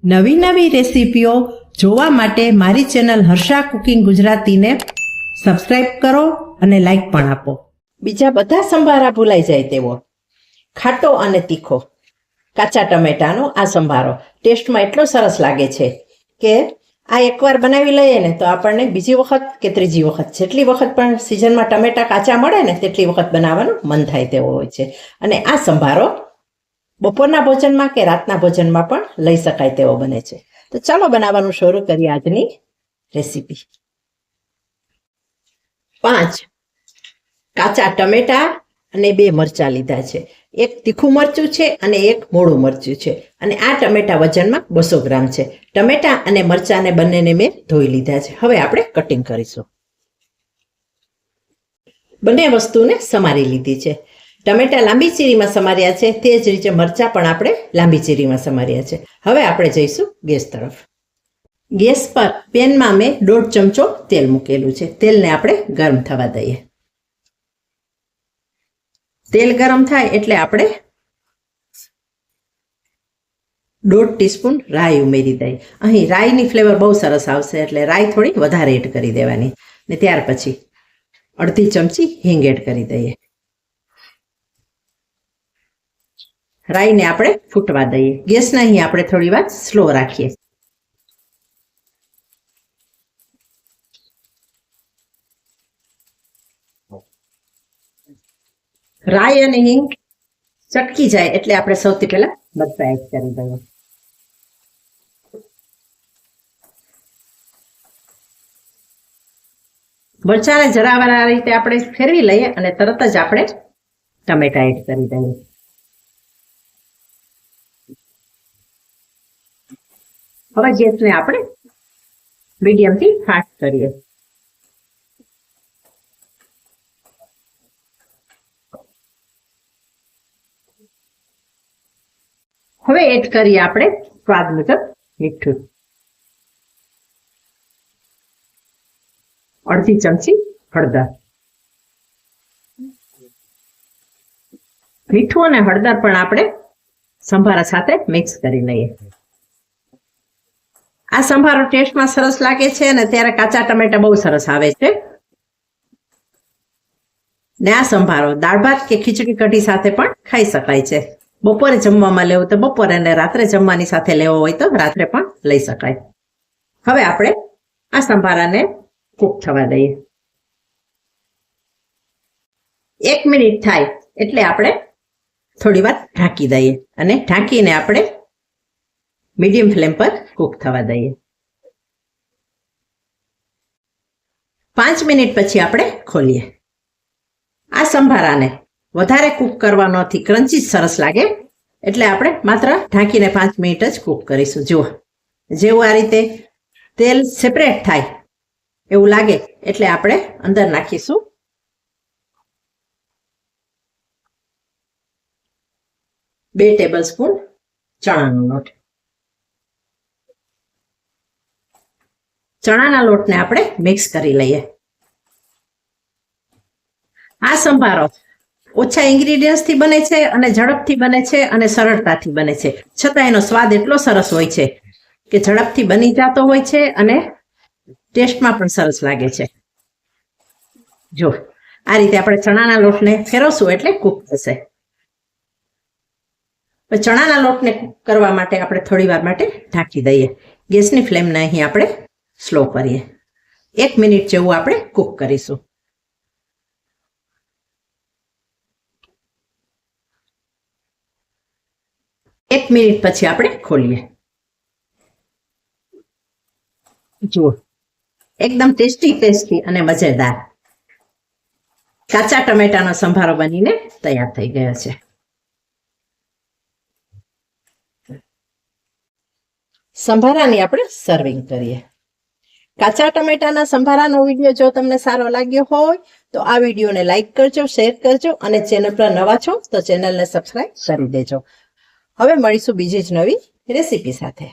નવી નવી રેસીપીઓ જોવા માટે મારી ચેનલ હર્ષા કુકિંગ ગુજરાતીને સબસ્ક્રાઇબ કરો અને લાઈક પણ આપો. બીજા બધા સંભારા ભૂલાઈ જાય તેવો ખાટો અને તીખો કાચા ટમેટાનો આ સંભારો ટેસ્ટમાં એટલો સરસ લાગે છે કે આ એકવાર બનાવી લઈએ ને તો આપણને બીજી વખત કે ત્રીજી વખત જેટલી વખત પણ સિઝનમાં ટમેટા કાચા મળે ને તેટલી વખત બનાવવાનું મન થાય તેવો હોય છે. અને આ સંભારો બપોરના ભોજનમાં કે રાતના ભોજનમાં પણ લઈ શકાય તેવો બને છે. તો ચાલો બનાવવાનું શરૂ કરીએ આજની રેસીપી. 5 કાચા ટમેટા અને 2 મરચાં લીધા છે. એક તીખું મરચું છે અને એક મોળું મરચું છે. અને આ ટમેટા વજનમાં 200 ગ્રામ છે. ટમેટા અને મરચાંને બંનેને મેં ધોઈ લીધા છે. હવે આપણે કટિંગ કરીશું. બંને વસ્તુને સમારી લીધી છે. ટમેટા લાંબી ચીરીમાં સમાર્યા છે, તે જ રીતે મરચાં પણ આપણે લાંબી ચીરીમાં સમાર્યા છે. હવે આપણે જઈશું ગેસ તરફ. ગેસ પર પેનમાં મેં 1.5 ચમચો તેલ મૂકેલું છે. તેલને આપણે ગરમ થવા દઈએ. તેલ ગરમ થાય એટલે આપણે 1/2 ટીસ્પૂન રાઈ ઉમેરી દઈએ. અહીં રાઈની ફ્લેવર બહુ સરસ આવશે એટલે રાઈ થોડી વધારે એડ કરી દેવાની. ને ત્યાર પછી 1/2 ચમચી હિંગ એડ કરી દઈએ. રાઈને આપણે ફૂટવા દઈએ. ગેસને અહીં આપણે થોડી વાર સ્લો રાખીએ. રાઈ અને હિંગ ચટકી જાય એટલે આપણે સૌથી પહેલા મરચાં એડ કરી દઈએ. મરચાંને જરા વાર આ રીતે આપણે ફેરવી લઈએ અને તરત જ આપણે ટમેટા એડ કરી દઈએ. હવે ગેસને આપણે મીડિયમથી ફાસ્ટ કરીએ. હવે એડ કરીએ આપણે સ્વાદ મુજબ મીઠું. 1/2 ચમચી હળદર. મીઠું અને હળદર પણ આપણે સંભારા સાથે મિક્સ કરી લઈએ. આ સંભારો ટેસ્ટમાં સરસ લાગે છે અને ત્યારે કાચા ટમેટા બહુ સરસ આવે છે. ને આ સંભારો દાળ ભાત કે ખીચડી કઢી સાથે પણ ખાઈ શકાય છે. બપોરે જમવામાં લેવું તો બપોરે અને રાત્રે જમવાની સાથે લેવો હોય તો રાત્રે પણ લઈ શકાય. હવે આપણે આ સંભારાને કૂક થવા દઈએ. 1 મિનિટ થાય એટલે આપણે થોડી વાર ઢાંકી દઈએ અને ઢાંકીને આપણે મીડિયમ ફ્લેમ પર કૂક થવા દઈએ. 5 મિનિટ પછી આપણે ખોલીએ. આ સંભારાને વધારે કૂક કરવાનો નથી, ક્રન્ચી સરસ લાગે એટલે આપણે માત્ર ઢાંકીને 5 મિનિટ જ કૂક કરીશું. જુઓ, જેવું આ રીતે તેલ સેપરેટ થાય એવું લાગે એટલે આપણે અંદર નાખીશું 2 ટેબલસ્પૂન ચણાનો લોટ. ચણાના લોટને આપણે મિક્સ કરી લઈએ. આ સંભારો ઓછા ઇન્ગ્રીડિયન્ટ્સથી બને છે અને ઝડપથી બને છે અને સરળતાથી બને છે. છતાં એનો સ્વાદ એટલો સરસ હોય છે કે ઝડપથી બની જતો હોય છે અને ટેસ્ટમાં પણ સરસ લાગે છે. જો આ રીતે આપણે ચણાના લોટને ફેરવશું એટલે કૂક થશે. ચણાના લોટને કૂક કરવા માટે આપણે થોડી વાર માટે ઢાંકી દઈએ. ગેસની ફ્લેમને અહીં આપણે સ્લો કરીએ. 1 મિનિટ જેવું આપણે કૂક કરીશું. એક મિનિટ પછી આપણે ખોલીએ. જુઓ, એકદમ ટેસ્ટી અને મજેદાર કાચા ટમેટાનો સંભારો બનીને તૈયાર થઈ ગયો છે. સંભારાની આપણે સર્વિંગ કરીએ. કાચા ટમેટાના સંભારાનો વિડીયો જો તમને સારો લાગ્યો હોય તો આ વિડીયોને લાઈક કરજો, શેર કરજો અને ચેનલ પર નવા છો તો ચેનલને સબસ્ક્રાઇબ કરી દેજો. હવે મળીશું બીજી જ નવી રેસીપી સાથે.